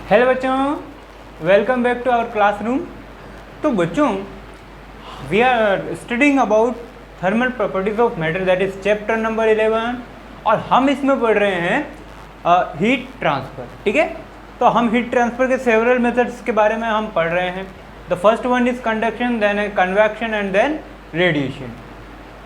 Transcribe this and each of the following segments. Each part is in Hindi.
हेलो बच्चों, welcome back to our classroom. तो बच्चों, we are studying about thermal properties of matter, that is chapter number 11 और हम इसमें पढ़ रहे हैं हीट ट्रांसफ़र। ठीक है, तो हम हीट ट्रांसफ़र के सेवरल मेथड्स के बारे में हम पढ़ रहे हैं। The first one is conduction, then convection and then radiation.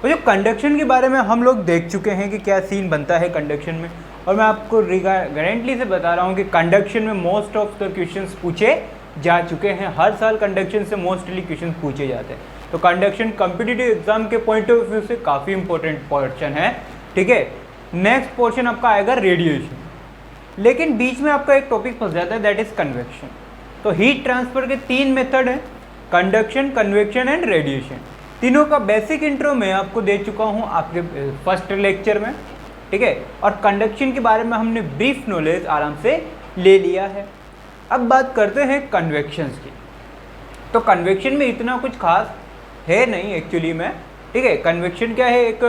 तो जो कंडक्शन के बारे में हम लोग देख चुके हैं कि क्या सीन बनता है कंडक्शन में, और मैं आपको गारंटी से बता रहा हूँ कि कंडक्शन में मोस्ट ऑफ द क्वेश्चंस पूछे जा चुके हैं। हर साल कंडक्शन से मोस्टली क्वेश्चंस पूछे जाते हैं। तो कंडक्शन कॉम्पिटिटिव एग्जाम के पॉइंट ऑफ व्यू से काफ़ी इंपॉर्टेंट पोर्शन है। ठीक है, नेक्स्ट पोर्शन आपका आएगा रेडिएशन, लेकिन बीच में आपका एक टॉपिक फंस जाता है, दैट इज कन्वेक्शन। तो हीट ट्रांसफर के 3 मेथड हैं, कंडक्शन, कन्वेक्शन एंड रेडिएशन। तीनों का बेसिक इंट्रो मैं आपको दे चुका हूँ आपके फर्स्ट लेक्चर में। ठीक है, और कंडक्शन के बारे में हमने ब्रीफ नॉलेज आराम से ले लिया है। अब बात करते हैं कन्वेक्शंस की। तो कन्वेक्शन में इतना कुछ खास है नहीं एक्चुअली में। ठीक है, कन्वेक्शन क्या है, एक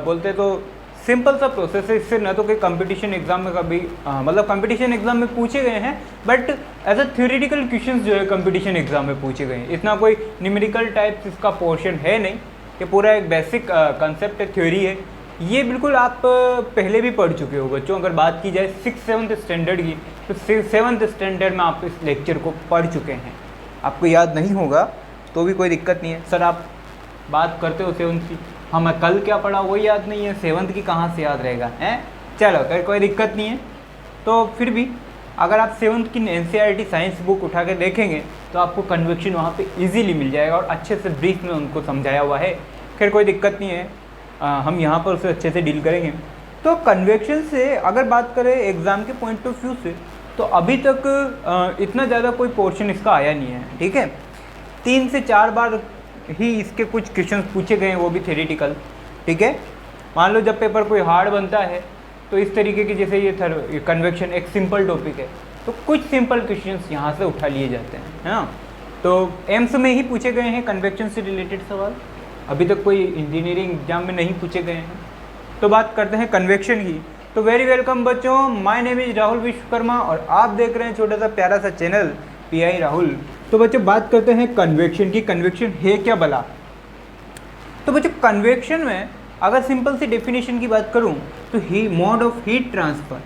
बोलते तो सिंपल सा प्रोसेस है। इससे न तो कोई कंपटीशन एग्जाम में कभी मतलब कंपटीशन एग्जाम में पूछे गए हैं, but as a theoretical questions जो है कंपटीशन एग्जाम में पूछे गए हैं। इतना कोई न्यूमेरिकल टाइप्स इसका पोर्शन है नहीं, ये पूरा एक बेसिक कंसेप्ट है, थ्योरी है। ये बिल्कुल आप पहले भी पढ़ चुके हो बच्चों। अगर बात की जाए 6th-7th स्टैंडर्ड की, तो 7th स्टैंडर्ड में आप इस लेक्चर को पढ़ चुके हैं। आपको याद नहीं होगा तो भी कोई दिक्कत नहीं है। सर आप बात करते हो 7th की, हमें कल क्या पढ़ा वही याद नहीं है, 7th की कहाँ से याद रहेगा हैं। चलो कोई दिक्कत नहीं है। तो फिर भी अगर आप 7th की NCERT साइंस बुक उठा के देखेंगे तो आपको कन्वेक्शन वहाँ पे इजीली मिल जाएगा और अच्छे से ब्रीफ में उनको समझाया हुआ है। खैर कोई दिक्कत नहीं है, हम यहाँ पर उसे अच्छे से डील करेंगे। तो कन्वेक्शन से अगर बात करें एग्ज़ाम के पॉइंट ऑफ व्यू से, तो अभी तक इतना ज़्यादा कोई पोर्शन इसका आया नहीं है। ठीक है, 3 से 4 बार ही इसके कुछ क्वेश्चन पूछे गए हैं, वो भी थ्योरेटिकल। ठीक है, मान लो जब पेपर कोई हार्ड बनता है तो इस तरीके की, जैसे ये कन्वेक्शन एक सिंपल टॉपिक है तो कुछ सिंपल क्वेश्चंस यहाँ से उठा लिए जाते हैं, है ना। तो एम्स में ही पूछे गए हैं कन्वेक्शन से रिलेटेड सवाल, अभी तक कोई इंजीनियरिंग एग्जाम में नहीं पूछे गए हैं। तो बात करते हैं कन्वेक्शन की। तो वेरी वेलकम बच्चों, my name is Rahul Vishwakarma और आप देख रहे हैं छोटा सा प्यारा सा चैनल PI राहुल। तो बच्चों बात करते हैं कन्वेक्शन की। कन्वेक्शन है क्या भला? तो बच्चों कन्वेक्शन में अगर सिंपल सी डेफिनेशन की बात करूं तो ही मोड ऑफ हीट ट्रांसफर,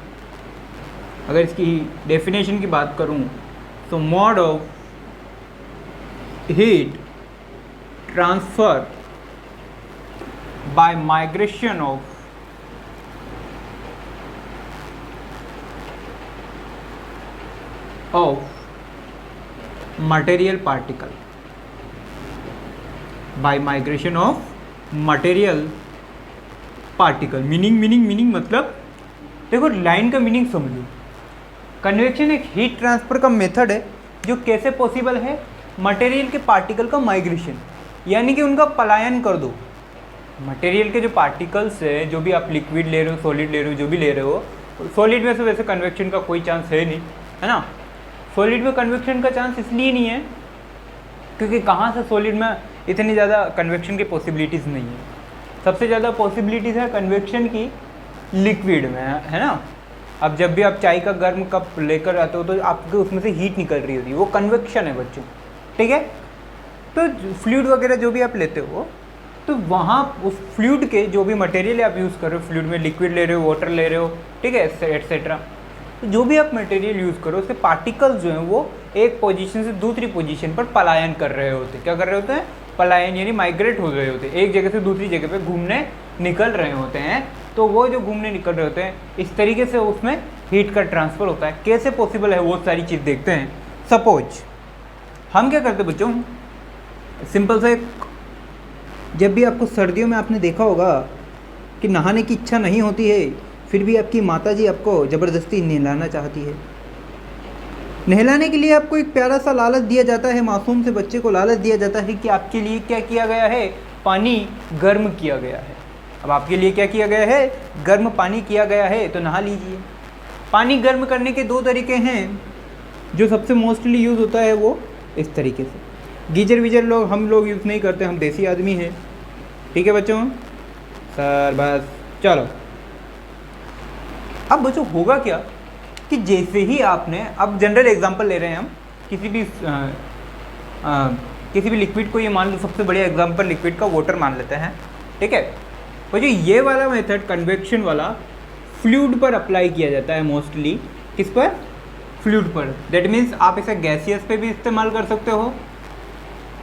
अगर इसकी डेफिनेशन की बात करूं तो mode of heat transfer by migration of material particle, by migration of material particle। Meaning मतलब देखो, लाइन का मीनिंग समझो। कन्वेक्शन एक हीट ट्रांसफर का मेथड है जो कैसे पॉसिबल है, मटेरियल के पार्टिकल का माइग्रेशन, यानी कि उनका पलायन कर दो। मटेरियल के जो पार्टिकल्स है, जो भी आप लिक्विड ले रहे हो, सॉलिड ले रहे हो, जो भी ले रहे हो, सॉलिड में से वैसे कन्वेक्शन का कोई चांस है नहीं, है ना। सॉलिड में कन्वेक्शन का चांस इसलिए नहीं है क्योंकि कहाँ से सॉलिड में इतनी ज़्यादा कन्वेक्शन की पॉसिबिलिटीज़ नहीं है। सबसे ज़्यादा पॉसिबिलिटीज़ है कन्वेक्शन की लिक्विड में, है ना। अब जब भी आप चाय का गर्म कप लेकर आते हो तो आपके उसमें से हीट निकल रही होती है, वो कन्वेक्शन है बच्चों। ठीक है, तो फ्लूइड वगैरह जो भी आप लेते हो तो वहाँ उस फ्लूइड के जो भी मटेरियल आप यूज़ कर रहे हो, फ्लूइड में लिक्विड ले रहे हो, वाटर ले रहे हो, ठीक है, एट्सेट्रा, तो जो भी आप मटेरियल यूज़ करो उसके पार्टिकल्स जो हैं वो एक पोजीशन से दूसरी पोजीशन पर पलायन कर रहे होते हैं। क्या कर रहे होते हैं? पलायन, यानी माइग्रेट हो रहे होते हैं, एक जगह से दूसरी जगह पे घूमने निकल रहे होते हैं। तो वो जो घूमने निकल रहे होते हैं, इस तरीके से उसमें हीट का ट्रांसफ़र होता है। कैसे पॉसिबल है वो सारी चीज़ देखते हैं। सपोज हम क्या करते बच्चों, सिंपल से, जब भी आपको सर्दियों में आपने देखा होगा कि नहाने की इच्छा नहीं होती है, फिर भी आपकी माताजी आपको ज़बरदस्ती नहलाना चाहती है। नहलाने के लिए आपको एक प्यारा सा लालच दिया जाता है, मासूम से बच्चे को लालच दिया जाता है कि आपके लिए क्या किया गया है, पानी गर्म किया गया है। अब आपके लिए क्या किया गया है, गर्म पानी किया गया है, तो नहा लीजिए। पानी गर्म करने के 2 तरीके हैं, जो सबसे मोस्टली यूज़ होता है वो इस तरीके से। गीजर वीजर हम लोग यूज़ नहीं करते, हम देसी आदमी हैं। ठीक है बच्चों, सर बस चलो। अब बच्चों होगा क्या कि जैसे ही आपने, अब जनरल एग्जांपल ले रहे हैं हम, किसी भी लिक्विड को, ये मान लो सबसे बढ़िया एग्जांपल लिक्विड का वाटर मान लेते हैं, ठीक है। और जो ये वाला मेथड कन्वेक्शन वाला फ्लूइड पर अप्लाई किया जाता है मोस्टली, किस पर? फ्लूइड पर। दैट मीन्स आप इसे गैसियस पे भी इस्तेमाल कर सकते हो,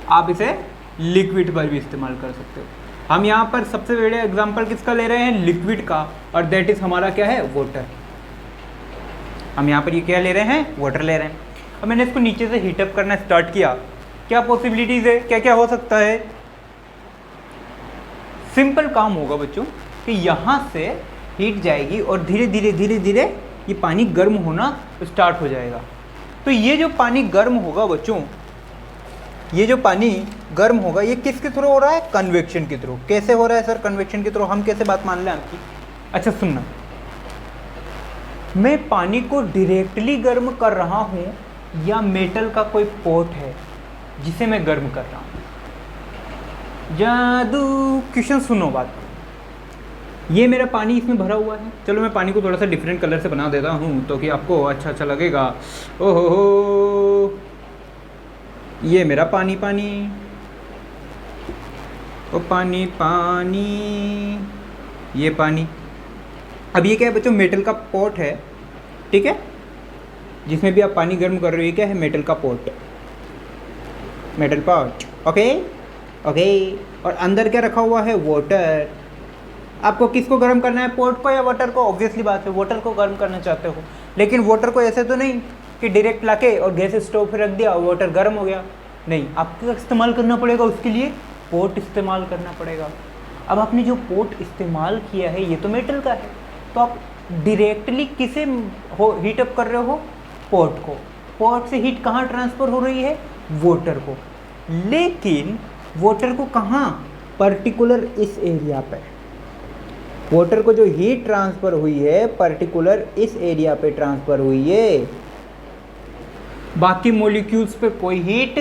आप इसे लिक्विड पर भी इस्तेमाल कर सकते हो। हम यहाँ पर सबसे बड़े एग्जांपल किसका ले रहे हैं? लिक्विड का, और दैट इज हमारा क्या है? वाटर। हम यहाँ पर ये क्या ले रहे हैं? वाटर ले रहे हैं। अब मैंने इसको नीचे से हीटअप करना स्टार्ट किया, क्या पॉसिबिलिटीज़ है, क्या क्या हो सकता है? सिंपल काम होगा बच्चों कि यहाँ से हीट जाएगी और धीरे धीरे ये पानी गर्म होना स्टार्ट हो जाएगा। तो ये जो पानी गर्म होगा बच्चों, ये जो पानी गर्म होगा, ये किसके थ्रू हो रहा है? कन्वेक्शन के थ्रू। कैसे हो रहा है सर कन्वेक्शन के थ्रू? हम कैसे बात मान लें आपकी? अच्छा सुनना, मैं पानी को डायरेक्टली गर्म कर रहा हूँ या मेटल का कोई पोर्ट है जिसे मैं गर्म कर रहा हूँ? जादू क्वेश्चन सुनो बात। ये मेरा पानी इसमें भरा हुआ है, चलो मैं पानी को थोड़ा सा डिफरेंट कलर से बना देता हूँ तो कि आपको अच्छा लगेगा। ओहो हो, ये मेरा पानी, ओ पानी, ये पानी। अब ये क्या है बच्चों? मेटल का पॉट है, ठीक है, जिसमें भी आप पानी गर्म कर रहे हो। ये क्या है? मेटल का पॉट, मेटल पॉट। ओके। और अंदर क्या रखा हुआ है? वाटर। आपको किसको गर्म करना है? पॉट को या वाटर को? ऑब्वियसली बात है वाटर को गर्म करना चाहते हो, लेकिन वाटर को ऐसे तो नहीं कि डायरेक्ट लाके और गैस स्टोव पे रख दिया और वाटर गर्म हो गया। नहीं, आपको इस्तेमाल करना पड़ेगा, उसके लिए पोर्ट इस्तेमाल करना पड़ेगा। अब आपने जो पोर्ट इस्तेमाल किया है ये तो मेटल का है, तो आप डायरेक्टली किसे हीटअप कर रहे हो? पोर्ट को। पोर्ट से हीट कहाँ ट्रांसफ़र हो रही है? वाटर को। लेकिन वाटर को कहाँ? पर्टिकुलर इस एरिया पे। वाटर को जो हीट ट्रांसफ़र हुई है पर्टिकुलर इस एरिया पे ट्रांसफ़र हुई है, बाकी मॉलिक्यूल्स पे कोई हीट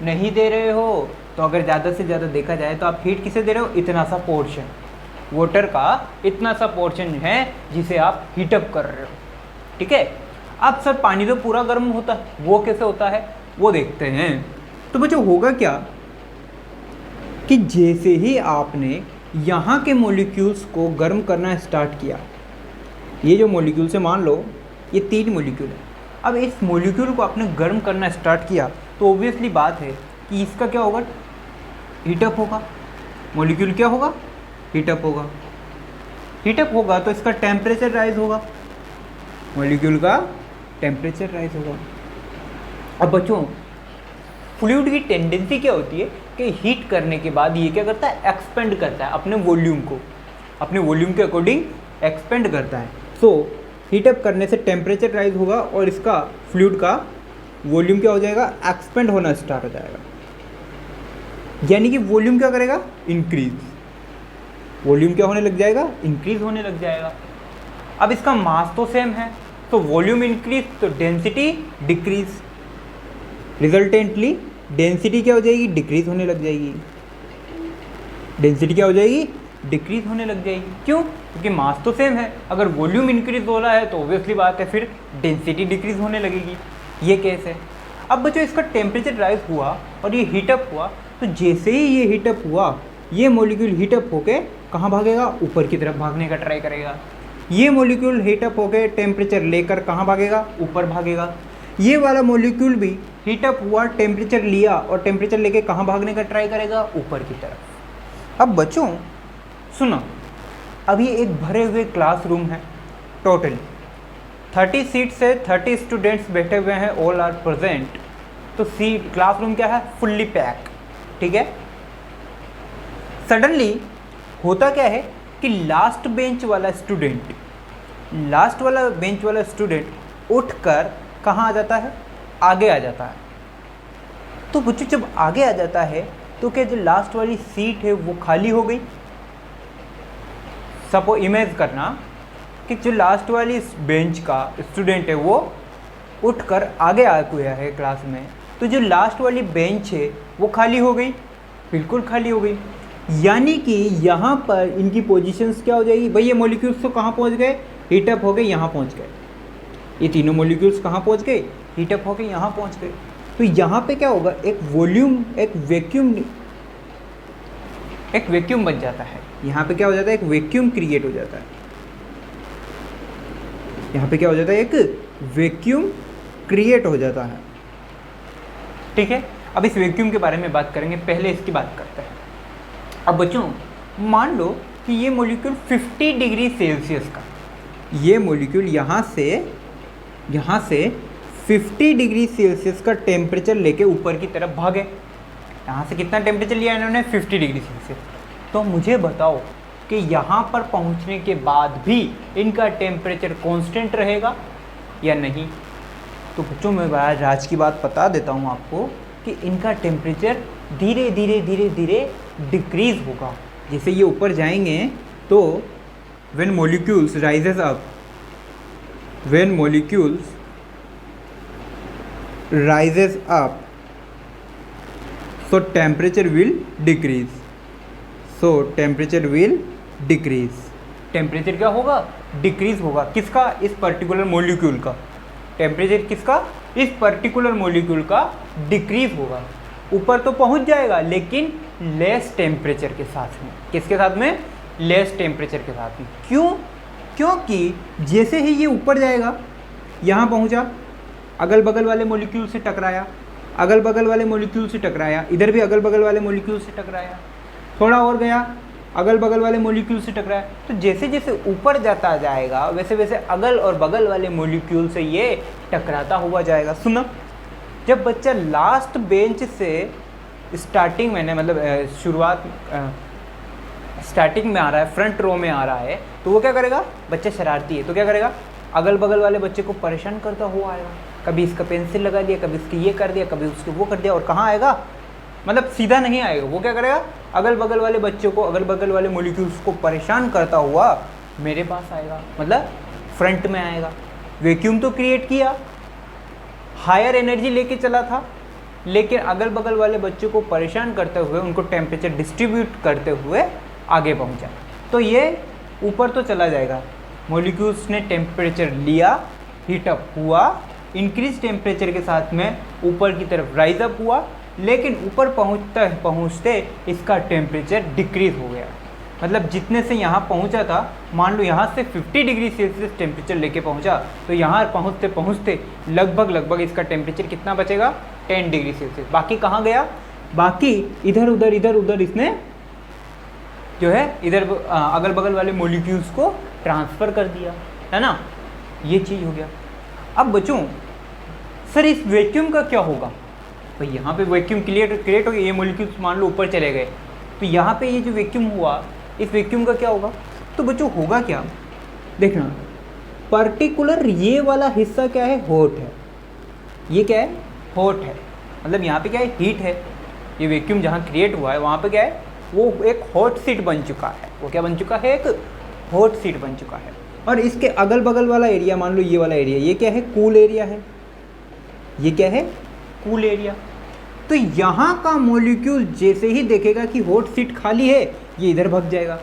नहीं दे रहे हो। तो अगर ज़्यादा से ज़्यादा देखा जाए तो आप हीट किसे दे रहे हो? इतना सा पोर्शन, वाटर का इतना सा पोर्शन है जिसे आप हीटअप कर रहे हो, ठीक है। अब सर पानी तो पूरा गर्म होता है, वो कैसे होता है वो देखते हैं। तो बच्चों होगा क्या कि जैसे ही आपने यहाँ के मॉलिक्यूल्स को गर्म करना स्टार्ट किया, ये जो मॉलिक्यूल्स है मान लो ये 3 मॉलिक्यूल है, अब इस मॉलिक्यूल को आपने गर्म करना स्टार्ट किया तो ऑब्वियसली बात है कि इसका क्या होगा? हीटअप होगा। मॉलिक्यूल क्या होगा? हीटअप होगा। हीटअप होगा तो इसका टेम्परेचर राइज होगा, मॉलिक्यूल का टेम्परेचर राइज होगा। अब बच्चों फ्लूइड की टेंडेंसी क्या होती है कि हीट करने के बाद ये क्या करता है? एक्सपेंड करता है अपने वॉल्यूम को, अपने वॉल्यूम के अकॉर्डिंग एक्सपेंड करता है। सो हीटअप करने से टेम्परेचर राइज होगा और इसका फ्लूइड का वॉल्यूम क्या हो जाएगा? एक्सपेंड होना स्टार्ट हो जाएगा। यानी कि वॉल्यूम क्या करेगा? इंक्रीज। वॉल्यूम क्या होने लग जाएगा? इंक्रीज होने लग जाएगा। अब इसका मास तो सेम है, तो वॉल्यूम इंक्रीज तो डेंसिटी डिक्रीज, रिजल्टेंटली डेंसिटी क्या हो जाएगी? डिक्रीज होने लग जाएगी। डेंसिटी क्या हो जाएगी? डिक्रीज होने लग जाएगी। क्यों? क्योंकि मास तो सेम है, अगर वॉल्यूम इंक्रीज हो रहा है तो ऑब्वियसली बात है फिर डेंसिटी डिक्रीज होने लगेगी। ये केस है। अब बच्चों इसका टेम्परेचर राइज हुआ और ये हीटअप हुआ, तो जैसे ही ये हीटअप हुआ ये मॉलिक्यूल हीटअप होके कहाँ भागेगा? ऊपर की तरफ भागने का ट्राई करेगा। ये मॉलिक्यूल हीटअप होके टेम्परेचर लेकर कहाँ भागेगा? ऊपर भागेगा। ये वाला मॉलिक्यूल भी हीटअप हुआ, टेम्परेचर लिया और टेम्परेचर लेके कहाँ भागने का ट्राई करेगा? ऊपर की तरफ। अब बच्चों सुनो, अब ये एक भरे हुए क्लासरूम है, टोटल 30 सीट से 30 स्टूडेंट्स बैठे हुए हैं, ऑल आर प्रेजेंट। तो सीट क्लासरूम क्या है? फुल्ली पैक, ठीक है। सडनली होता क्या है कि लास्ट बेंच वाला स्टूडेंट उठकर कहाँ आ जाता है? आगे आ जाता है। तो बच्चों जब आगे आ जाता है तो क्या जो लास्ट वाली सीट है वो खाली हो गई? सपोज इमेज करना कि जो लास्ट वाली बेंच का स्टूडेंट है वो उठकर आगे आ गया है क्लास में, तो जो लास्ट वाली बेंच है वो खाली हो गई, बिल्कुल खाली हो गई। यानी कि यहाँ पर इनकी पोजीशंस क्या हो जाएगी? भाई ये मॉलिक्यूल्स तो कहाँ पहुँच गए? हीटअप हो गए, यहाँ पहुँच गए। ये तीनों मॉलिक्यूल्स कहाँ पहुँच गए, हीटअप होकर यहाँ पहुँच गए। तो यहाँ पे क्या होगा, एक वॉल्यूम, एक वैक्यूम बन जाता है। यहाँ पे क्या हो जाता है, एक वैक्यूम क्रिएट हो जाता है। यहाँ पे क्या हो जाता है, एक वैक्यूम क्रिएट हो जाता है। ठीक है, अब इस वैक्यूम के बारे में बात करेंगे, पहले इसकी बात करते हैं। अब बच्चों मान लो कि ये मॉलिक्यूल 50 डिग्री सेल्सियस का, ये मॉलिक्यूल यहाँ से 50 डिग्री सेल्सियस का टेम्परेचर लेके ऊपर की तरफ भागे। यहाँ से कितना टेम्परेचर लिया इन्होंने, 50 डिग्री सेल्सियस। तो मुझे बताओ कि यहाँ पर पहुँचने के बाद भी इनका टेम्परेचर कांस्टेंट रहेगा या नहीं। तो बच्चों मैं राज की बात बता देता हूँ आपको कि इनका टेम्परेचर धीरे धीरे डिक्रीज़ होगा। जैसे ये ऊपर जाएंगे तो when molecules rises up, so temperature will decrease. Temperature क्या होगा, डिक्रीज होगा। किसका, इस पर्टिकुलर मॉलिक्यूल का। टेम्परेचर किसका, इस पर्टिकुलर मॉलिक्यूल का डिक्रीज होगा। ऊपर तो पहुंच जाएगा लेकिन लेस टेम्परेचर के साथ में। किसके साथ में, लेस टेम्परेचर के साथ में। क्यों, क्योंकि जैसे ही ये ऊपर जाएगा, यहाँ पहुँचा, अगल बगल वाले मॉलिक्यूल से टकराया, इधर भी अगल बगल वाले मॉलिक्यूल से टकराया, थोड़ा और गया, अगल बगल वाले मॉलिक्यूल से टकराया। तो जैसे जैसे ऊपर जाता जाएगा वैसे वैसे अगल और बगल वाले मॉलिक्यूल से ये टकराता हुआ जाएगा। सुनो, जब बच्चा लास्ट बेंच से स्टार्टिंग में, मतलब स्टार्टिंग में आ रहा है, फ्रंट रो में आ रहा है, तो वो क्या करेगा, बच्चा शरारती है तो क्या करेगा, अगल बगल वाले बच्चे को परेशान करता हुआ आएगा। कभी इसका पेंसिल लगा दिया, कभी इसकी ये कर दिया, कभी उसके वो कर दिया, और कहाँ आएगा, मतलब सीधा नहीं आएगा। वो क्या करेगा, अगल बगल वाले बच्चों को, अगल बगल वाले मॉलिक्यूल्स को परेशान करता हुआ मेरे पास आएगा, मतलब फ्रंट में आएगा। वैक्यूम तो क्रिएट किया, हायर एनर्जी लेके चला था, लेकिन अगल बगल वाले बच्चों को परेशान करते हुए, उनको टेम्परेचर डिस्ट्रीब्यूट करते हुए आगे पहुंचा। तो ये ऊपर तो चला जाएगा, मॉलिक्यूल्स ने टेम्परेचर लिया, हीटअप हुआ, इंक्रीज टेम्परेचर के साथ में ऊपर की तरफ राइज अप हुआ, लेकिन ऊपर पहुंचते इसका टेम्परेचर डिक्रीज हो गया। मतलब जितने से यहाँ पहुँचा था, मान लो यहाँ से 50 डिग्री सेल्सियस टेम्परेचर लेके पहुँचा, तो यहाँ पहुँचते लगभग इसका टेम्परेचर कितना बचेगा, 10 डिग्री सेल्सियस। बाकी कहाँ गया, बाकी इधर उधर इसने जो है इधर अगल बगल वाले मॉलिक्यूल्स को ट्रांसफ़र कर दिया, है ना, ये चीज़ हो गया। अब बच्चों सर इस वैक्यूम का क्या होगा, भाई यहाँ पे वैक्यूम क्रिएट हो गया, ये मॉलिक्यूल्स मान लो ऊपर चले गए, तो यहाँ पे ये जो वैक्यूम हुआ, इस वैक्यूम का क्या होगा। तो बच्चों होगा क्या, देखना, पर्टिकुलर ये वाला हिस्सा क्या है, हॉट है। ये क्या है, हॉट है, मतलब यहाँ पे क्या है, हीट है। ये वैक्यूम जहाँ क्रिएट हुआ है वहाँ पे क्या है, वो एक हॉट सीट बन चुका है। वो क्या बन चुका है, एक हॉट सीट बन चुका है। और इसके अगल बगल वाला एरिया, मान लो ये वाला एरिया, ये क्या है, कूल एरिया है। ये क्या है, कूल एरिया। तो यहाँ का मॉलिक्यूल जैसे ही देखेगा कि हॉट सीट खाली है, ये इधर भाग जाएगा।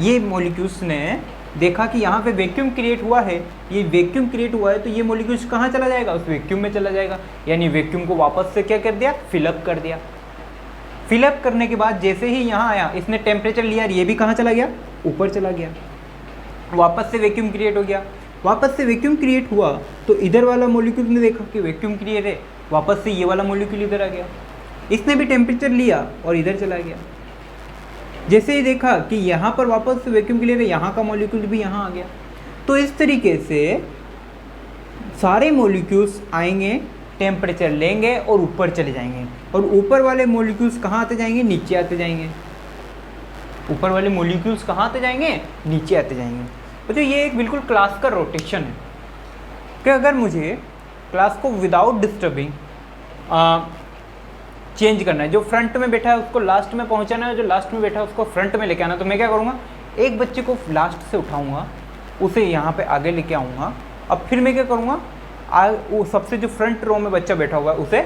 ये मॉलिक्यूल्स ने देखा कि यहाँ पे वैक्यूम क्रिएट हुआ है, ये वैक्यूम क्रिएट हुआ है, तो ये मॉलिक्यूल्स कहाँ चला जाएगा, उस वैक्यूम में चला जाएगा। यानी वैक्यूम को वापस से क्या कर दिया, फिलअप कर दिया। फिलअप करने के बाद जैसे ही यहाँ आया, इसने टेम्परेचर लिया, ये भी कहाँ चला गया, ऊपर चला गया। वापस से वैक्यूम क्रिएट हो गया, वापस से वैक्यूम क्रिएट हुआ, तो इधर वाला मॉलिक्यूल ने देखा कि वैक्यूम क्रिएट है, वापस से ये वाला मॉलिक्यूल इधर आ गया, इसने भी टेम्परेचर लिया और इधर चला गया। जैसे ही देखा कि यहाँ पर वापस से वैक्यूम क्रिएट है, यहाँ का मॉलिक्यूल भी यहाँ आ गया। तो इस तरीके से सारे मॉलिक्यूल्स आएंगे, टेम्परेचर लेंगे और ऊपर चले जाएंगे, और ऊपर वाले मॉलिक्यूल्स कहाँ आते जाएंगे, नीचे आते जाएंगे। ऊपर वाले मॉलिक्यूल्स कहाँ आते जाएंगे, नीचे आते जाएंगे। तो ये एक बिल्कुल क्लास का रोटेशन है कि अगर मुझे क्लास को विदाउट डिस्टर्बिंग चेंज करना है, जो फ्रंट में बैठा है उसको लास्ट में पहुंचाना है, जो लास्ट में बैठा है उसको फ्रंट में लेके आना, तो मैं क्या करूँगा, एक बच्चे को लास्ट से उठाऊँगा, उसे यहाँ पे आगे लेके आऊँगा, अब फिर मैं क्या करूँगा, वो सबसे जो फ्रंट रो में बच्चा बैठा हुआ है उसे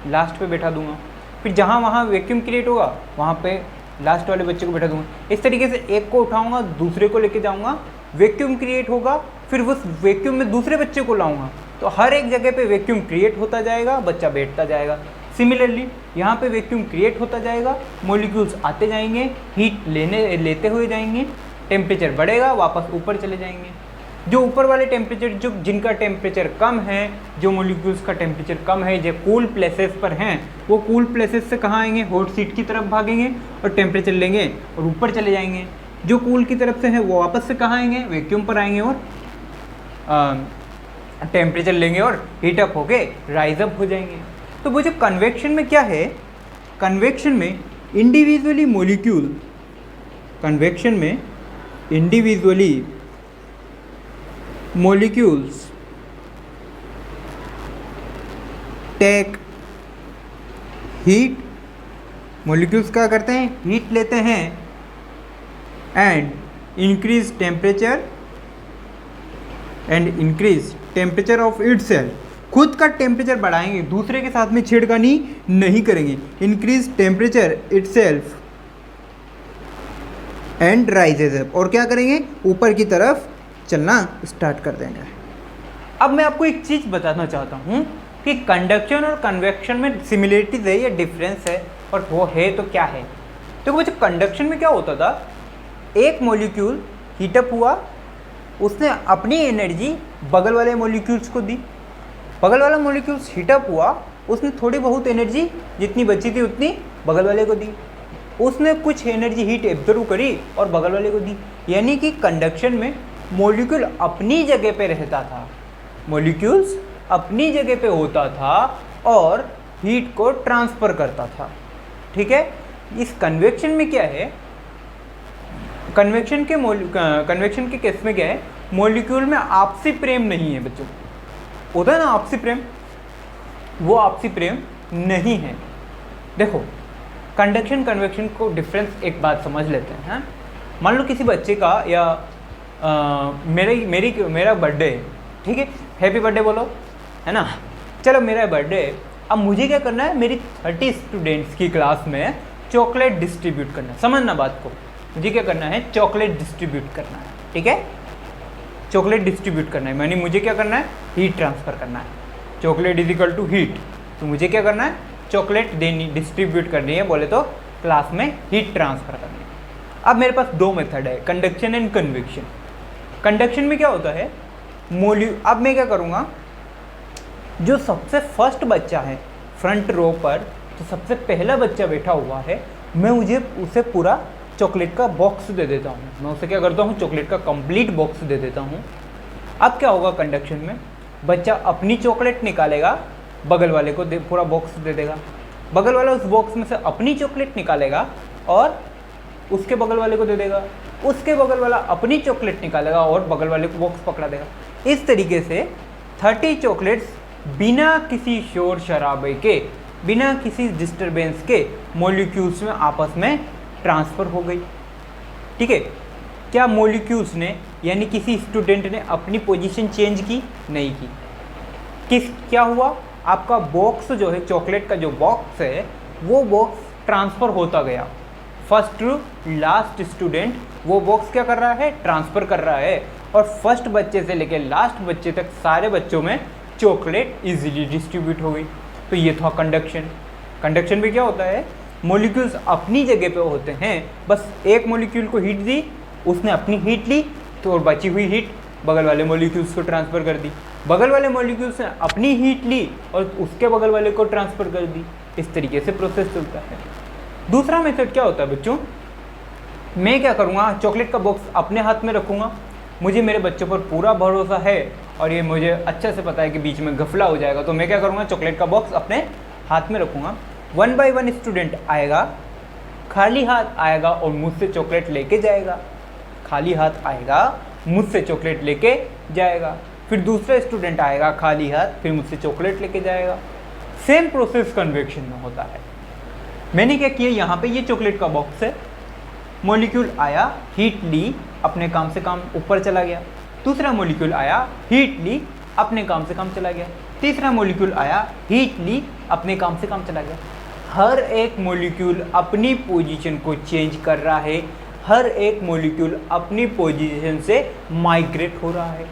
लास्ट पे बैठा दूंगा, फिर जहाँ वहाँ वैक्यूम क्रिएट होगा वहाँ पे लास्ट वाले बच्चे को बैठा दूंगा। इस तरीके से एक को उठाऊंगा, दूसरे को लेके जाऊंगा, वैक्यूम क्रिएट होगा, फिर उस वैक्यूम में दूसरे बच्चे को लाऊंगा तो हर एक जगह पे वैक्यूम क्रिएट होता जाएगा, बच्चा बैठता जाएगा। सिमिलरली यहाँ पे वैक्यूम क्रिएट होता जाएगा, मॉलिक्यूल्स आते जाएंगे, हीट लेते हुए जाएंगे, टेम्परेचर बढ़ेगा, वापस ऊपर चले जाएंगे। जो ऊपर वाले टेम्परेचर, जो जिनका टेम्परेचर कम है, जो मॉलिक्यूल्स का टेम्परेचर कम है, जो कूल प्लेसेस पर हैं, वो कूल प्लेसेस से कहाँ आएंगे, हॉट सीट की तरफ भागेंगे और टेम्परेचर लेंगे और ऊपर चले जाएंगे। जो कूल की तरफ से है वो वापस से कहाँ आएंगे, वैक्यूम पर आएंगे और टेम्परेचर लेंगे और हीट अप होके राइज अप हो जाएंगे। तो वो जो कन्वेक्शन में क्या है, कन्वेक्शन में इंडिविजुअली मॉलिक्यूल, कन्वेक्शन में individually molecules take heat, molecules क्या करते हैं, हीट लेते हैं and increase temperature of itself, खुद का टेम्परेचर बढ़ाएंगे, दूसरे के साथ में छेड़खानी नहीं करेंगे। Increase temperature itself and rises up, और क्या करेंगे, ऊपर की तरफ चलना स्टार्ट कर देंगे। अब मैं आपको एक चीज़ बताना चाहता हूँ कि कंडक्शन और कन्वेक्शन में सिमिलरिटीज है या डिफरेंस है, और वो है तो क्या है। तो वो जो कंडक्शन में क्या होता था, एक मॉलिक्यूल हीटअप हुआ, उसने अपनी एनर्जी बगल वाले मॉलिक्यूल्स को दी, बगल वाला मॉलिक्यूल्स हीटअप हुआ, उसने थोड़ी बहुत एनर्जी जितनी बची थी उतनी बगल वाले को दी, उसने कुछ एनर्जी हीट एब्जॉर्व करी और बगल वाले को दी। यानी कि कंडक्शन में मॉलिक्यूल अपनी जगह पे रहता था, मॉलिक्यूल्स अपनी जगह पे होता था और हीट को ट्रांसफ़र करता था। ठीक है, इस कन्वेक्शन में क्या है, कन्वेक्शन के केस में क्या है, मॉलिक्यूल में आपसी प्रेम नहीं है बच्चों, होता है ना आपसी प्रेम, वो आपसी प्रेम नहीं है। देखो कंडक्शन कन्वेक्शन को डिफरेंस एक बात समझ लेते हैं। मान लो किसी बच्चे का या मेरा बर्थडे, ठीक है, हैप्पी बर्थडे बोलो, है ना। चलो मेरा बर्थडे, अब मुझे क्या करना है, मेरी 30 स्टूडेंट्स की क्लास में चॉकलेट डिस्ट्रीब्यूट करना है। समझना बात को, मुझे क्या करना है, चॉकलेट डिस्ट्रीब्यूट करना है। ठीक है, चॉकलेट डिस्ट्रीब्यूट करना है, यानी मुझे क्या करना है, हीट ट्रांसफ़र करना है। Chocolate is equal to heat, तो मुझे क्या करना है, चॉकलेट देनी, डिस्ट्रीब्यूट करनी है, बोले तो क्लास में हीट ट्रांसफ़र करनी है। अब मेरे पास दो मेथड है, कंडक्शन एंड कन्वेक्शन। कंडक्शन में क्या होता है, अब मैं क्या करूँगा, जो सबसे फर्स्ट बच्चा है फ्रंट रो पर, जो सबसे पहला बच्चा बैठा हुआ है, मैं उसे पूरा चॉकलेट का बॉक्स दे देता हूँ। मैं उसे क्या करता हूँ, चॉकलेट का कंप्लीट बॉक्स दे देता हूँ। अब क्या होगा, कंडक्शन में बच्चा अपनी चॉकलेट निकालेगा, बगल वाले को पूरा बॉक्स दे देगा, बगल वाला उस बॉक्स में से अपनी चॉकलेट निकालेगा और उसके बगल वाले को दे देगा, उसके बगल वाला अपनी चॉकलेट निकालेगा और बगल वाले को बॉक्स पकड़ा देगा। इस तरीके से 30 चॉकलेट्स बिना किसी शोर शराबे के, बिना किसी डिस्टरबेंस के मॉलिक्यूल्स में आपस में ट्रांसफ़र हो गई। ठीक है, क्या मॉलिक्यूल्स ने, यानी किसी स्टूडेंट ने अपनी पोजीशन चेंज की? नहीं की। क्या हुआ, आपका बॉक्स जो है, चॉकलेट का जो बॉक्स है, वो बॉक्स ट्रांसफ़र होता गया। फर्स्ट टू लास्ट स्टूडेंट वो बॉक्स क्या कर रहा है, ट्रांसफ़र कर रहा है, और फर्स्ट बच्चे से लेकर लास्ट बच्चे तक सारे बच्चों में चॉकलेट इजीली डिस्ट्रीब्यूट हो गई। तो ये था कंडक्शन। कंडक्शन में क्या होता है, मॉलिक्यूल्स अपनी जगह पे होते हैं, बस एक मॉलिक्यूल को हीट दी, उसने अपनी हीट ली, तो और बची हुई हीट बगल वाले मॉलिक्यूल्स को ट्रांसफ़र कर दी, बगल वाले मॉलिक्यूल्स ने अपनी हीट ली और उसके बगल वाले को ट्रांसफ़र कर दी। इस तरीके से प्रोसेस चलता है। दूसरा मेथड क्या होता है बच्चों, मैं क्या करूँगा, चॉकलेट का बॉक्स अपने हाथ में रखूँगा, मुझे मेरे बच्चों पर पूरा भरोसा है और ये मुझे अच्छे से पता है कि बीच में घफला हो जाएगा, तो मैं क्या करूँगा, चॉकलेट का बॉक्स अपने हाथ में रखूँगा। 1 बाय 1 स्टूडेंट आएगा, खाली हाथ आएगा और मुझसे चॉकलेट लेके जाएगा, खाली हाथ आएगा, मुझसे चॉकलेट लेके जाएगा। फिर दूसरा स्टूडेंट आएगा खाली हाथ, फिर मुझसे चॉकलेट लेके जाएगा। सेम प्रोसेस कन्वेक्शन में होता है। मैंने क्या किया, यहाँ पे ये चॉकलेट का बॉक्स है, मॉलिक्यूल आया, हीट ली, अपने काम से काम ऊपर चला गया। दूसरा मॉलिक्यूल आया, हीट ली, अपने काम से काम चला गया। तीसरा मॉलिक्यूल आया, हीट ली, अपने काम से काम चला गया। हर एक मॉलिक्यूल अपनी पोजीशन को चेंज कर रहा है, हर एक मॉलिक्यूल अपनी पोजीशन से माइग्रेट हो रहा है।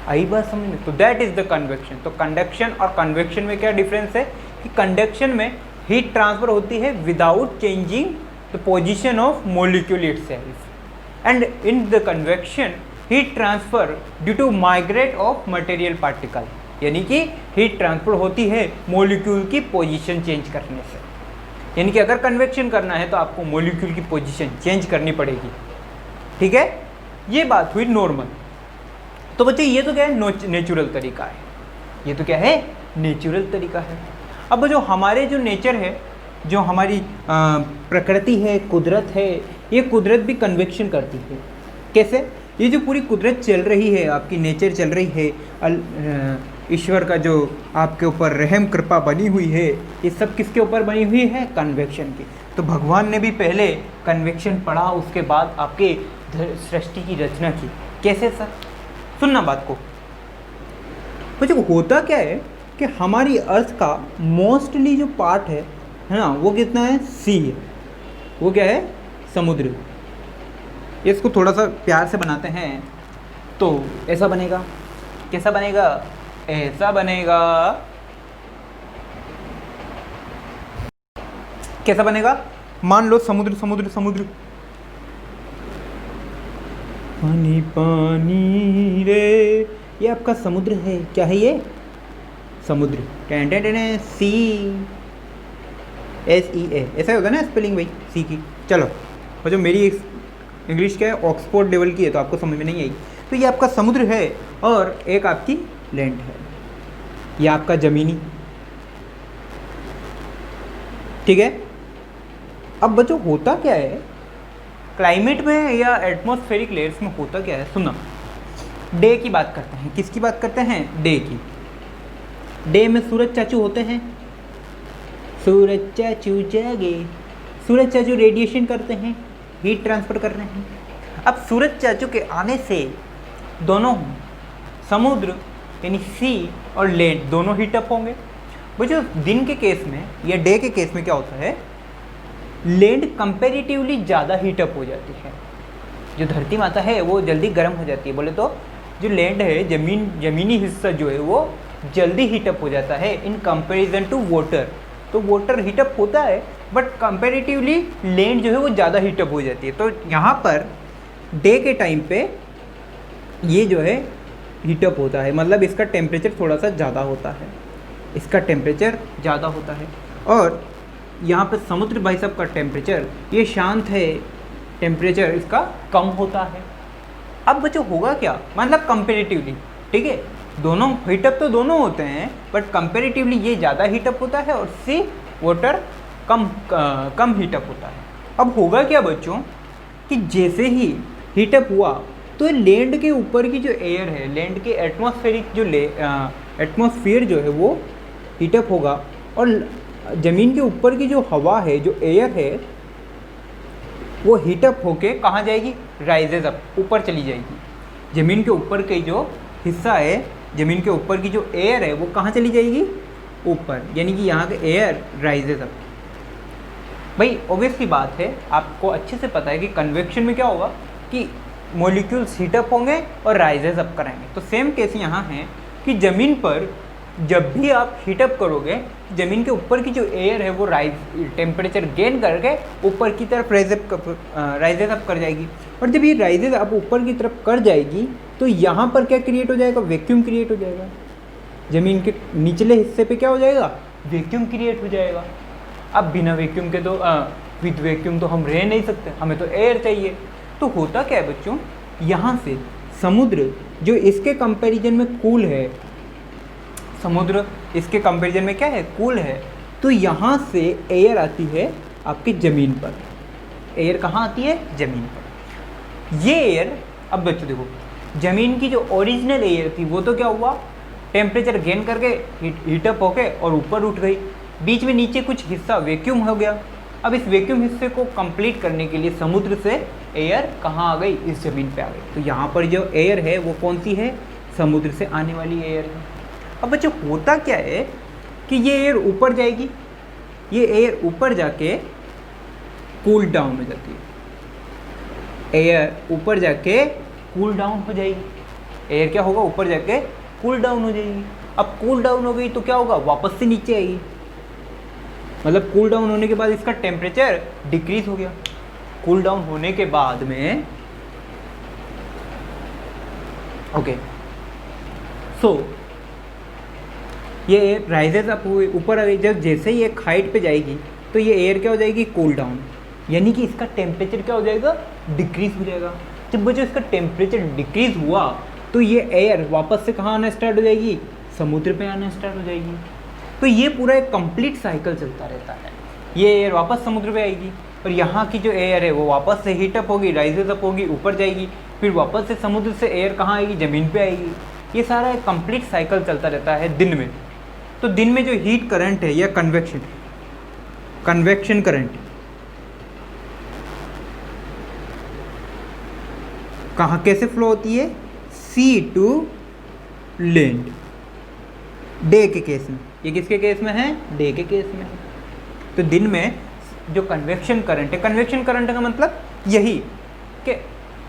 आई बात समझ में? तो दैट इज द कन्वेक्शन। तो कंडक्शन और कन्वेक्शन में क्या डिफरेंस है कि कंडक्शन में हीट ट्रांसफर होती है without changing the position of molecule itself, and in the convection heat transfer due to migrate of material particle, यानी कि हीट ट्रांसफर होती है मॉलिक्यूल की पोजीशन चेंज करने से। यानी कि अगर कन्वेक्शन करना है तो आपको मॉलिक्यूल की पोजीशन चेंज करनी पड़ेगी, ठीक है। ये बात हुई नॉर्मल। तो बच्चे ये तो क्या है, नेचुरल तरीका है। ये तो क्या है, नेचुरल तरीका है। अब जो हमारे जो नेचर है, जो हमारी प्रकृति है, कुदरत है, ये कुदरत भी कन्वेक्शन करती है। कैसे? ये जो पूरी कुदरत चल रही है, आपकी नेचर चल रही है, ईश्वर का जो आपके ऊपर रहम कृपा बनी हुई है, ये सब किसके ऊपर बनी हुई है? कन्वेक्शन की। तो भगवान ने भी पहले कन्वेक्शन पढ़ा, उसके बाद आपके सृष्टि की रचना की। कैसे सर? सुनना बात को। मुझे होता क्या है कि हमारी अर्थ का मोस्टली जो पार्ट है ना, वो कितना है? सी है। वो क्या है? समुद्र। इसको थोड़ा सा प्यार से बनाते हैं तो ऐसा बनेगा। कैसा बनेगा? ऐसा बनेगा। कैसा बनेगा? मान लो समुद्र समुद्र समुद्र, पानी पानी रे, ये आपका समुद्र है। क्या है ये? समुद्र। सी एस ई ए, ऐसा होगा ना स्पेलिंग भाई सी की। चलो, और जो मेरी इंग्लिश क्या है, ऑक्सफोर्ड लेवल की है, तो आपको समझ में नहीं आएगी। तो ये आपका समुद्र है और एक आपकी लैंड है, ये आपका ज़मीनी, ठीक है। अब बच्चों होता क्या है क्लाइमेट में या एटमॉस्फेरिक लेयर्स में, होता क्या है सुनना। डे की बात करते हैं। किसकी बात करते हैं? डे की। डे में सूरज चाचू होते हैं। सूरज चाचू जागे, सूरज चाचू रेडिएशन करते हैं, हीट ट्रांसफर कर रहे हैं। अब सूरज चाचू के आने से दोनों समुद्र यानी सी और लैंड दोनों हीटअप होंगे। वो जो दिन के केस में या डे के केस में क्या होता है, लैंड कंपैरेटिवली ज़्यादा हीटअप हो जाती है। जो धरती माता है वो जल्दी गर्म हो जाती है। बोले तो जो लैंड है, ज़मीनी हिस्सा जो है वो जल्दी हीटअप हो जाता है इन कंपैरिजन टू वाटर। तो वाटर हीटअप होता है बट कंपैरेटिवली लैंड जो है वो ज़्यादा हीटअप हो जाती है। तो यहाँ पर डे के टाइम पे ये जो है हीटअप होता है, मतलब इसका टेम्परेचर थोड़ा सा ज़्यादा होता है, इसका टेम्परेचर ज़्यादा होता है। और यहाँ पे समुद्र भाई साहब का टेम्परेचर ये शांत है, टेम्परेचर इसका कम होता है। अब बच्चों होगा क्या, मतलब कंपेरेटिवली, ठीक है, दोनों हीटअप तो दोनों होते हैं बट कंपेरेटिवली ये ज़्यादा हीटअप होता है और सी वाटर कम हीटअप होता है। अब होगा क्या बच्चों कि जैसे ही हीटअप हुआ तो लैंड के ऊपर की जो एयर है, लैंड के एटमॉस्फेरिक जो एटमॉस्फेयर जो है वो हीटअप होगा और ज़मीन के ऊपर की जो हवा है, जो एयर है, वो हीटअप होके कहाँ जाएगी? राइजेज अप, ऊपर चली जाएगी। ज़मीन के ऊपर के जो हिस्सा है, ज़मीन के ऊपर की जो एयर है वो कहाँ चली जाएगी? ऊपर, यानी कि यहाँ के एयर राइजेज अप। भाई ऑब्वियसली बात है, आपको अच्छे से पता है कि कन्वेक्शन में क्या होगा कि मॉलिक्यूल्स हीटअप होंगे और राइजेज अप करेंगे। तो सेम केस यहाँ है कि ज़मीन पर जब भी आप हीटअप करोगे, ज़मीन के ऊपर की जो एयर है वो टेम्परेचर गेन करके ऊपर की तरफ राइजेज अप कर जाएगी। और जब ये राइजेज अप ऊपर की तरफ कर जाएगी तो यहाँ पर क्या क्रिएट हो जाएगा? वैक्यूम क्रिएट हो जाएगा। ज़मीन के निचले हिस्से पे क्या हो जाएगा? वैक्यूम क्रिएट हो जाएगा। अब बिना वैक्यूम के तो विद वैक्यूम तो हम रह नहीं सकते, हमें तो एयर चाहिए। तो होता क्या है बच्चों, यहाँ से समुद्र जो इसके कंपैरिजन में कूल है, समुद्र इसके कंपैरिजन में क्या है? कूल है। तो यहाँ से एयर आती है आपकी ज़मीन पर। एयर कहाँ आती है? ज़मीन पर। ये एयर, अब बच्चों देखो, ज़मीन की जो ओरिजिनल एयर थी वो तो क्या हुआ? टेम्परेचर गेन करके हीटअप होके और ऊपर उठ गई। बीच में नीचे कुछ हिस्सा वैक्यूम हो गया। अब इस वैक्यूम हिस्से को कंप्लीट करने के लिए समुद्र से एयर कहाँ आ गई? इस ज़मीन पे आ गई। तो यहाँ पर जो एयर है वो कौन सी है? समुद्र से आने वाली एयर है। अब बच्चों होता क्या है कि ये एयर ऊपर जाएगी, ये एयर ऊपर जाके कूल डाउन हो जाती है। एयर ऊपर जाके कूल डाउन हो जाएगी। एयर क्या होगा, ऊपर जाके कूल डाउन हो जाएगी। अब कूल डाउन हो गई तो क्या होगा, वापस से नीचे आएगी, मतलब कूल डाउन होने के बाद इसका टेम्परेचर डिक्रीज हो गया। कूल डाउन होने के बाद में ओके, सो ये एयर राइजेज अप ऊपर आ गई। जब जैसे ही एक हाइट पे जाएगी तो ये एयर क्या हो जाएगी, कूल डाउन, यानी कि इसका टेम्परेचर क्या हो जाएगा, डिक्रीज हो जाएगा। जब बच्चों इसका टेम्परेचर डिक्रीज हुआ तो ये एयर वापस से कहाँ आना स्टार्ट हो जाएगी, समुद्र पे आना स्टार्ट हो जाएगी। तो ये पूरा एक कंप्लीट साइकिल चलता रहता है। ये एयर वापस समुद्र पे आएगी और यहाँ की जो एयर है वो वापस से हीट अप होगी, राइजेज अप होगी, ऊपर जाएगी, फिर वापस से समुद्र से एयर कहाँ आएगी, ज़मीन पे आएगी। ये सारा एक कंप्लीट साइकिल चलता रहता है दिन में। तो दिन में जो हीट करंट है या कन्वेक्शन करंट कहाँ कैसे फ्लो होती है, सी टू लैंड, डे के केस में। ये किसके केस में है, डे के केस में। तो दिन में जो कन्वेक्शन करंट है, कन्वेक्शन करंट का मतलब यही कि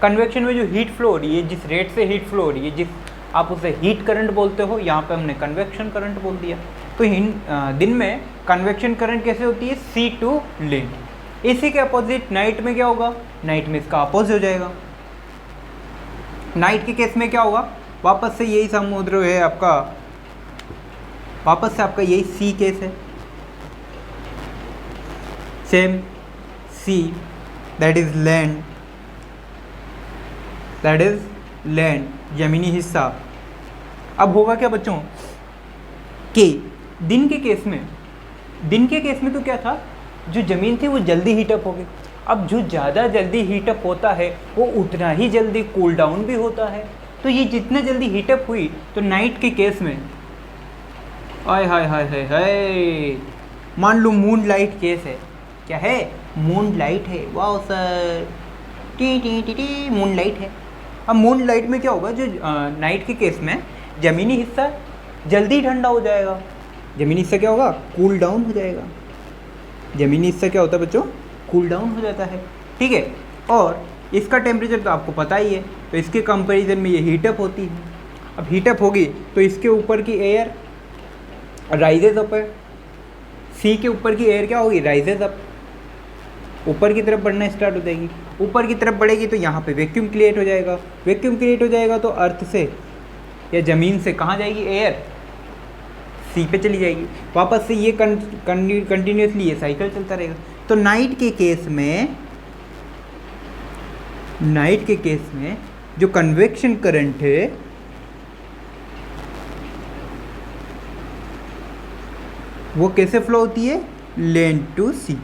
कन्वेक्शन में जो हीट फ्लो हो रही है, जिस रेट से हीट फ्लो हो रही है, जिस आप उसे हीट करंट बोलते हो, यहाँ पे हमने कन्वेक्शन करंट बोल दिया। तो दिन में कन्वेक्शन करंट कैसे होती है, सी टू लैंड। इसी के अपोजिट नाइट में क्या होगा, नाइट में इसका अपोजिट हो जाएगा। नाइट के केस में क्या होगा, वापस से यही समुद्र है आपका, वापस से आपका यही सी केस है, same sea, that is land, जमीनी हिस्सा। अब होगा क्या बच्चों कि दिन के केस में तो क्या था, जो ज़मीन थी वो जल्दी हीटअप हो गई। अब जो ज़्यादा जल्दी हीटअप होता है वो उतना ही जल्दी कूल डाउन भी होता है। तो ये जितना जल्दी हीटअप हुई तो नाइट के केस में हाय हाय हाय हाय हाय, मान लो मून लाइट केस है, क्या है, मून लाइट है, वाह sir, T T T T moon light है। अब मून लाइट में क्या होगा, जो नाइट के केस में ज़मीनी हिस्सा जल्दी ठंडा हो जाएगा, ज़मीनी हिस्सा क्या होगा, कूल डाउन हो जाएगा। ज़मीनी हिस्सा क्या होता है बच्चों, कूल डाउन हो जाता है, ठीक है। और इसका टेम्परेचर तो आपको पता ही है, तो इसके कंपैरिजन में ये हीटअप होती है। अब हीटअप होगी तो इसके ऊपर की एयर राइजेज अप है, सी के ऊपर की एयर क्या होगी, राइजेज अप, ऊपर की तरफ बढ़ना स्टार्ट हो जाएगी। ऊपर की तरफ बढ़ेगी तो यहाँ पे वैक्यूम क्रिएट हो जाएगा, वैक्यूम क्रिएट हो जाएगा तो अर्थ से या ज़मीन से कहाँ जाएगी एयर, सी पे चली जाएगी। वापस से ये कंटिन्यूसली ये साइकिल चलता रहेगा। तो नाइट के केस में जो कन्वेक्शन करंट है वो कैसे फ्लो होती है, लैंड टू सी,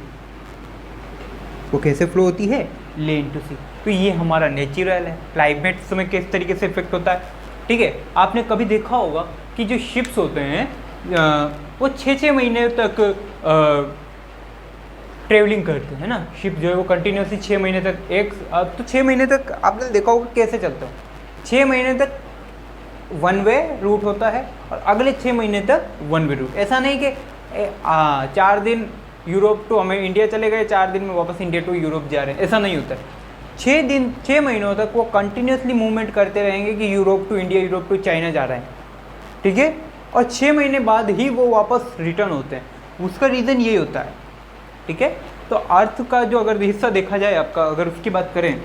वो कैसे फ्लो होती है, लैंड टू सी। तो ये हमारा नेचुरल है, क्लाइमेट में किस तरीके से इफेक्ट होता है, ठीक है। आपने कभी देखा होगा कि जो शिप्स होते हैं वो 6-6 महीने तक ट्रेवलिंग करते हैं ना, शिप जो है वो कंटिन्यूसली 6 महीने तक तो 6 महीने तक आपने देखा होगा कैसे चलता है, 6 महीने तक वन वे रूट होता है और अगले 6 महीने तक वन वे रूट। ऐसा नहीं कि 4 दिन यूरोप टू हमें इंडिया चले गए, 4 दिन में वापस इंडिया टू यूरोप जा रहे हैं, ऐसा नहीं होता है। 6 महीनों तक वो कंटिन्यूसली मूवमेंट करते रहेंगे कि Europe to India, Europe to China जा रहे हैं, ठीक है। और 6 महीने बाद ही वो वापस रिटर्न होते हैं, उसका रीज़न यही होता है, ठीक है। तो अर्थ का जो अगर हिस्सा देखा जाए आपका, अगर उसकी बात करें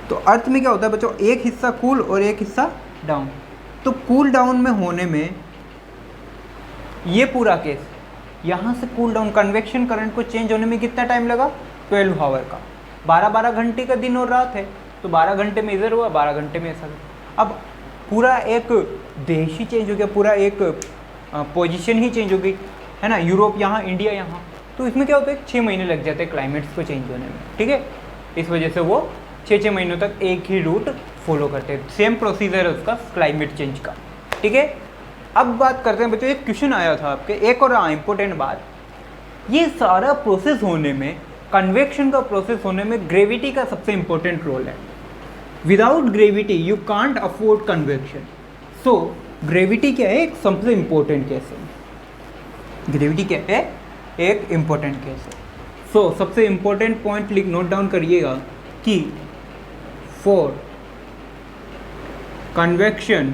तो अर्थ में क्या होता है बच्चों, एक हिस्सा कूल और एक हिस्सा डाउन। तो कूल डाउन में होने में ये पूरा केस, यहाँ से कूल डाउन कन्वेक्शन करंट को चेंज होने में कितना टाइम लगा, 12 आवर का, 12-12 घंटे का दिन और रात है, तो 12 घंटे में इधर हुआ, 12 घंटे में ऐसा। अब पूरा एक देश ही चेंज हो गया, पूरा एक पोजीशन ही चेंज हो गई, है ना, यूरोप यहाँ, इंडिया यहाँ। तो इसमें क्या होता है, 6 महीने लग जाते हैं क्लाइमेट्स को चेंज होने में, ठीक है। इस वजह से वो 6-6 महीनों तक एक ही रूट फॉलो करते हैं, सेम प्रोसीजर है उसका क्लाइमेट चेंज का, ठीक है। अब बात करते हैं बच्चों, एक क्वेश्चन आया था आपके, एक और इम्पोर्टेंट बात, ये सारा प्रोसेस होने में, कन्वेक्शन का प्रोसेस होने में ग्रेविटी का सबसे इम्पोर्टेंट रोल है। Without gravity you can't afford convection. So gravity क्या है, एक सबसे इम्पोर्टेंट केस है। ग्रेविटी क्या है, एक इम्पोर्टेंट केस है। सो सबसे इम्पोर्टेंट पॉइंट नोट डाउन करिएगा कि for convection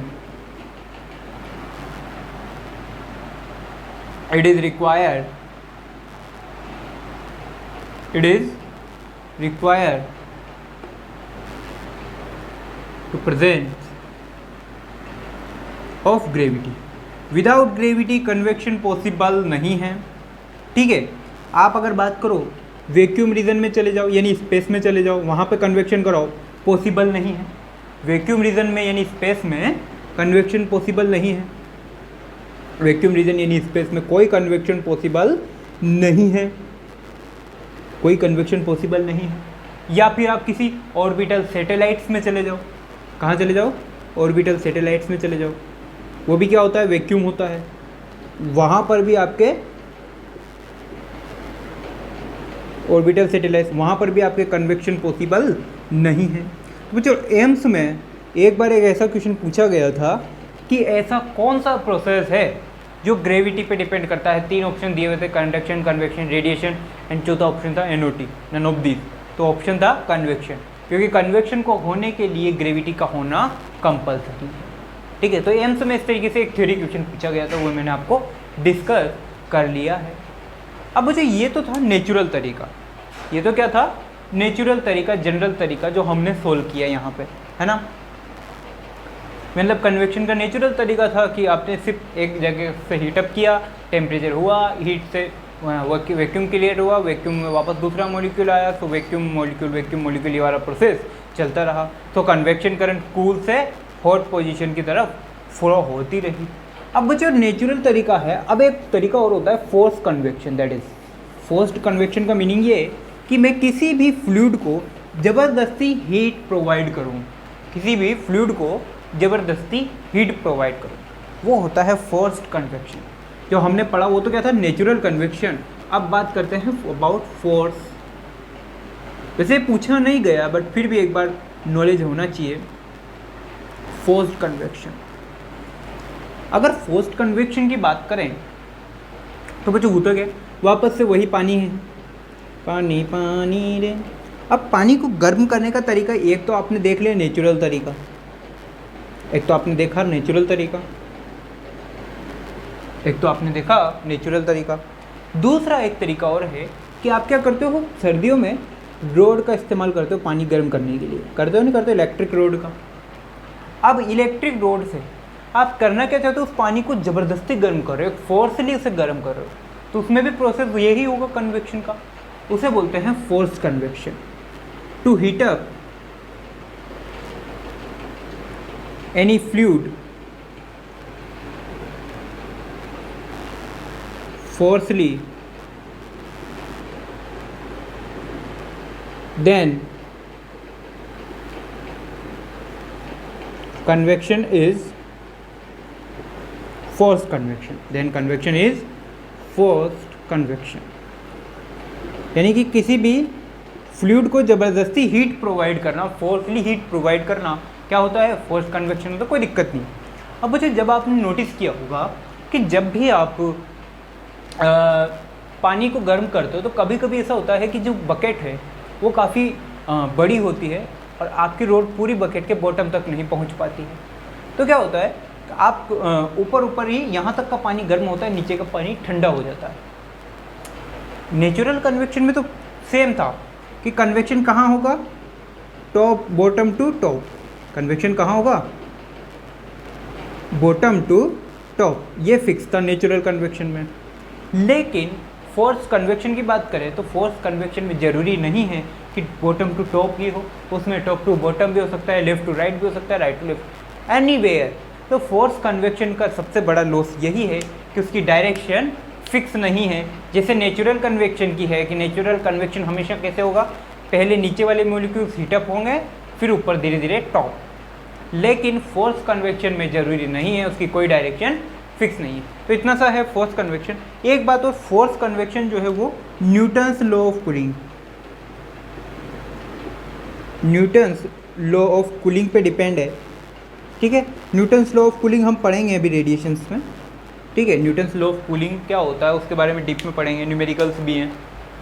it is required to presence of gravity. Without gravity convection possible नहीं है. ठीक है, आप अगर बात करो वैक्यूम रीजन में चले जाओ यानी स्पेस में चले जाओ, वहाँ पे कन्वेक्शन कराओ, पॉसिबल नहीं है. वैक्यूम रीजन में यानी स्पेस में कन्वेक्शन पॉसिबल नहीं है. वैक्यूम रीजन यानी स्पेस में कोई कन्वेक्शन पॉसिबल नहीं है, कोई कन्वेक्शन पॉसिबल नहीं है. या फिर आप किसी ऑर्बिटल सैटेलाइट्स में चले जाओ. कहाँ चले जाओ? ऑर्बिटल सैटेलाइट्स में चले जाओ. वो भी क्या होता है? वैक्यूम होता है. वहाँ पर भी आपके ऑर्बिटल सैटेलाइट्स, वहाँ पर भी आपके कन्वेक्शन पॉसिबल नहीं है. तो बच्चों एम्स में एक बार एक ऐसा क्वेश्चन पूछा गया था कि ऐसा कौन सा प्रोसेस है जो ग्रेविटी पे डिपेंड करता है. 3 ऑप्शन दिए हुए थे, कंडक्शन, कन्वेक्शन, रेडिएशन एंड चौथा ऑप्शन था एनओटी, नन ऑफ दीज. तो ऑप्शन था कन्वेक्शन, क्योंकि कन्वेक्शन को होने के लिए ग्रेविटी का होना कंपल्सरी है. ठीक है, तो एम्स में इस तरीके से एक थ्योरी क्वेश्चन पूछा गया था, वो मैंने आपको डिस्कस कर लिया है. अब मुझे ये तो था नेचुरल तरीका, ये तो क्या था? नेचुरल तरीका, जनरल तरीका जो हमने सोल्व किया यहाँ पे, है ना. मतलब कन्वेक्शन का नेचुरल तरीका था कि आपने सिर्फ एक जगह से हीटअप किया, टेम्परेचर हुआ, हीट से वैक्यूम क्रिएट हुआ, वैक्यूम में वापस दूसरा मॉलिक्यूल आया, तो वैक्यूम मॉलिक्यूल ये वाला प्रोसेस चलता रहा. तो कन्वेक्शन करंट कूल से हॉट पोजीशन की तरफ फ्लो होती रही. अब जो नेचुरल तरीका है, अब एक तरीका और होता है force convection. That is forced convection का मीनिंग ये कि मैं किसी भी फ्लूइड को ज़बरदस्ती हीट प्रोवाइड करूँ, किसी भी फ्लूइड को ज़बरदस्ती हीट प्रोवाइड करूँ, वो होता है फोर्स्ड कन्वेक्शन. जो हमने पढ़ा वो तो क्या था? Natural convection. अब बात करते हैं अबाउट फोर्स. वैसे पूछा नहीं गया बट फिर भी एक बार नॉलेज होना चाहिए. फोर्स्ड कन्वेक्शन, अगर फोर्स्ड कन्वेक्शन की बात करें तो बच्चों होता क्या? वापस से वही पानी है, पानी पानी रे. अब पानी को गर्म करने का तरीका एक तो आपने देख लिया नेचुरल तरीका, एक तो आपने देखा नेचुरल तरीका, दूसरा एक तरीका और है कि आप क्या करते हो, सर्दियों में रोड का इस्तेमाल करते हो पानी गर्म करने के लिए. करते हो नहीं करते? इलेक्ट्रिक रोड का. अब इलेक्ट्रिक रोड से आप करना क्या चाहते हो? उस पानी को ज़बरदस्ती गर्म कर रहे हो, फोर्सली उसे गर्म कर रहे हो, तो उसमें भी प्रोसेस यही होगा कन्वेक्शन का. उसे बोलते हैं force convection. To heat up any fluid forcefully, then convection is forced convection. Then convection is forced convection. यानी कि किसी भी फ्लूइड को ज़बरदस्ती हीट प्रोवाइड करना, फोर्सली हीट प्रोवाइड करना क्या होता है? फोर्स कन्वेक्शन होता है. कोई दिक्कत नहीं. अब बच्चों जब आपने नोटिस किया होगा कि जब भी आप पानी को गर्म करते हो तो कभी कभी ऐसा होता है कि जो बकेट है वो काफ़ी बड़ी होती है और आपकी रोड पूरी बकेट के बॉटम तक नहीं पहुंच पाती है. तो क्या होता है, आप ऊपर ही यहाँ तक का पानी गर्म होता है, नीचे का पानी ठंडा हो जाता है. नेचुरल कन्वेक्शन में तो सेम था कि कन्वेक्शन कहाँ होगा? Top bottom to top. Convection कहाँ होगा? Bottom to top. ये फिक्स था नेचुरल कन्वेक्शन में. लेकिन फोर्स कन्वेक्शन की बात करें तो फोर्स कन्वेक्शन में ज़रूरी नहीं है कि बॉटम टू टॉप ही हो, उसमें टॉप टू बॉटम भी हो सकता है, लेफ्ट टू राइट भी हो सकता है, राइट टू लेफ्ट, एनीवेयर. तो फोर्स कन्वेक्शन का सबसे बड़ा लॉस यही है कि उसकी डायरेक्शन फिक्स नहीं है, जैसे नेचुरल कन्वेक्शन की है कि नेचुरल कन्वेक्शन हमेशा कैसे होगा? पहले नीचे वाले मॉलिक्यूल्स हीटअप होंगे, फिर ऊपर धीरे धीरे टॉप. लेकिन फोर्स कन्वेक्शन में ज़रूरी नहीं है, उसकी कोई डायरेक्शन फिक्स नहीं है. तो इतना सा है फोर्स कन्वेक्शन. एक बात और, फोर्स कन्वेक्शन जो है वो Newton's law of cooling, Newton's law of cooling पे डिपेंड है. ठीक है, न्यूटन्स लॉ ऑफ कूलिंग हम पढ़ेंगे अभी रेडिएशंस में. ठीक है, न्यूटन्स लॉ ऑफ कूलिंग क्या होता है उसके बारे में डीप में पढ़ेंगे, न्यूमेरिकल्स भी हैं,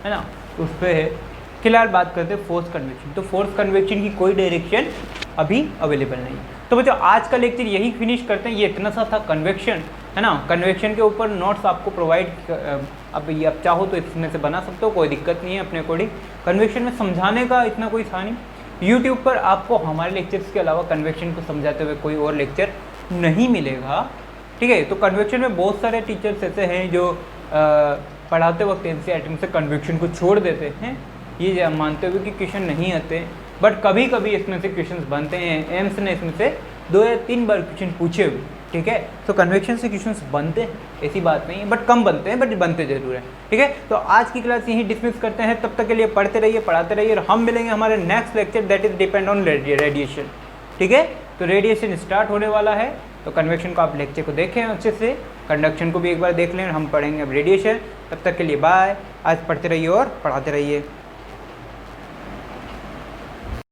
है ना, उस पर है. फिलहाल बात करते हैं फोर्स कन्वेक्शन. तो फोर्स कन्वेक्शन की कोई डायरेक्शन अभी अवेलेबल नहीं है. तो बच्चों आज का लेक्चर यही फिनिश करते हैं। ये इतना सा था कन्वेक्शन, है ना। कन्वेक्शन के ऊपर नोट्स आपको प्रोवाइड, अब ये आप चाहो तो इसमें से बना सकते हो, कोई दिक्कत नहीं है अपने अकॉर्डिंग। कन्वेक्शन में समझाने का इतना कोई था नहीं। यूट्यूब पर आपको हमारे लेक्चर्स के अलावा कन्वेक्शन को समझाते हुए कोई और लेक्चर नहीं मिलेगा, ठीक है। तो कन्वेक्शन में बहुत सारे टीचर्स ऐसे हैं जो पढ़ाते वक्त एनसीईआरटी से कन्वेक्शन को छोड़ देते हैं, ये मानते हुए कि क्वेश्चन नहीं आते, बट कभी कभी इसमें से क्वेश्चन बनते हैं। एम्स ने इसमें से 2 या 3 बार क्वेश्चन पूछे हुए, ठीक है। तो कन्वेक्शन से क्वेश्चंस बनते हैं, ऐसी बात नहीं है, बट कम बनते हैं, बट बनते जरूर हैं, ठीक है। तो आज की क्लास यहीं डिसमिस करते हैं। तब तक के लिए पढ़ते रहिए, पढ़ाते रहिए, और हम मिलेंगे हमारे next lecture that is depend on radiation, ठीक है। तो रेडिएशन स्टार्ट होने वाला है, तो कन्वेक्शन को आप लेक्चर को देखें अच्छे से, कंडक्शन को भी एक बार देख लें, हम पढ़ेंगे अब रेडिएशन। तब तक के लिए बाय। आज पढ़ते रहिए और पढ़ाते रहिए।